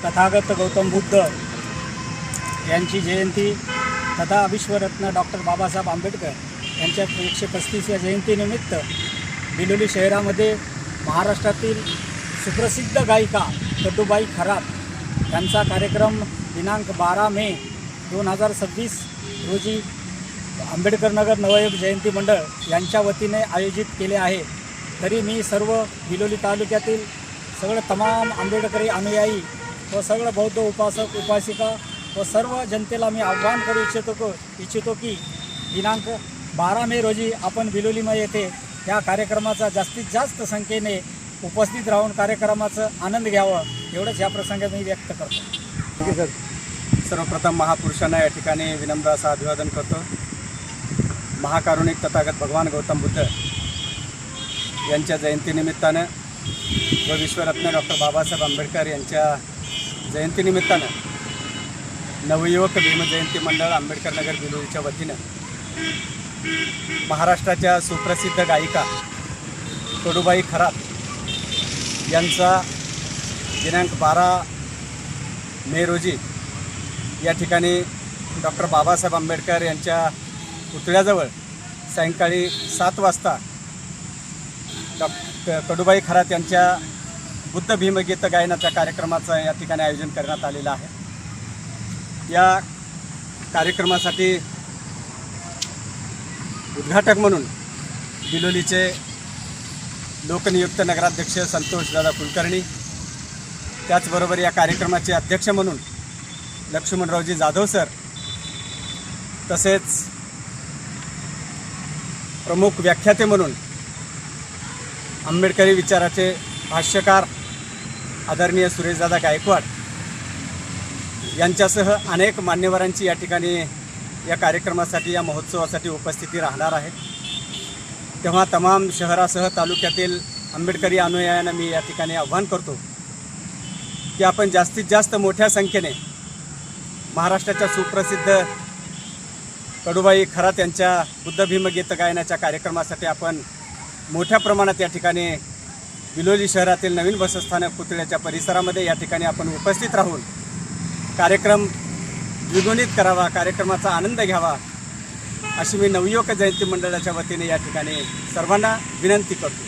तथागत गौतम बुद्ध यांची जयंती तथा विश्वरत्न डॉक्टर बाबासाहेब आंबेडकर यांच्या 135व्या जयंतीनिमित्त बिलोली शहरामध्ये महाराष्ट्रातील सुप्रसिद्ध गायिका कटुबाई खरात यांचा कार्यक्रम दिनांक 12 मे 2026 रोजी आंबेडकर नगर नवयुग जयंती मंडळ यांच्या वतीने आयोजित केले आहे। तरी मी सर्व बिलोली तालुक्यातील सगळं तमाम आंबेडकरी अनुयायी व सगळं बौद्ध उपासक उपासिका व सर्व जनतेला मी आव्हान करू इच्छितो की दिनांक 12 मे रोजी आपण बिलोलीमध्ये येथे या कार्यक्रमाचा जास्तीत जास्त संख्येने उपस्थित राहून कार्यक्रमाचा आनंद घ्यावा एवढंच या प्रसंगी मी व्यक्त करतो। सर्वप्रथम महापुरुषांना या ठिकाणी विनम्र असं अभिवादन करतो। महाकारुणिक तथागत भगवान गौतम बुद्ध यांच्या जयंतीनिमित्तानं व विश्वरत्न डॉक्टर बाबासाहेब आंबेडकर यांच्या जयंतीनिमित्तानं नवयुवक भीमजयंती मंडळ आंबेडकर नगर बिलोलीच्या वतीनं महाराष्ट्राच्या सुप्रसिद्ध गायिका कटुबाई खरात यांचा दिनांक 12 मे रोजी या ठिकाणी डॉक्टर बाबासाहेब आंबेडकर यांच्या पुतळ्याजवळ सायंकाळी 7 वाजता कटुबाई खरात यांच्या बुद्ध भीमगीत गायनाच्या कार्यक्रमाचं या ठिकाणी आयोजन करण्यात आलेलं आहे। या कार्यक्रमासाठी उद्घाटक म्हणून बिलोलीचे लोकनियुक्त नगराध्यक्ष संतोषदादा कुलकर्णी, त्याचबरोबर या कार्यक्रमाचे अध्यक्ष म्हणून लक्ष्मणरावजी जाधव सर, तसेच प्रमुख व्याख्याते म्हणून आंबेडकरी विचाराचे भाष्यकार आदरणीय सुरेशदादा गायकवाड यांच्यासह अनेक मान्यवरांची या ठिकाणी या कार्यक्रमासाठी या महोत्सवासाठी उपस्थिती राहणार आहे। तेव्हा तमाम शहरासह तालुक्यातील आंबेडकरी अनुयायांना मी या ठिकाणी आव्हान करतो की आपण जास्तीत जास्त मोठ्या संख्येने महाराष्ट्राच्या सुप्रसिद्ध कटुबाई खरात यांच्या बुद्ध भीमगीत गायनाच्या कार्यक्रमासाठी आपण मोठ्या प्रमाणात या ठिकाणी बिलोली शहरातील नवीन बसस्थानक पुतळ्याच्या परिसरामध्ये या ठिकाणी आपण उपस्थित राहून कार्यक्रम द्विगुणित करावा, कार्यक्रमाचा आनंद घ्यावा अशी मी नवयुवक जयंती मंडळाच्या वतीने या ठिकाणी सर्वांना विनंती करतो।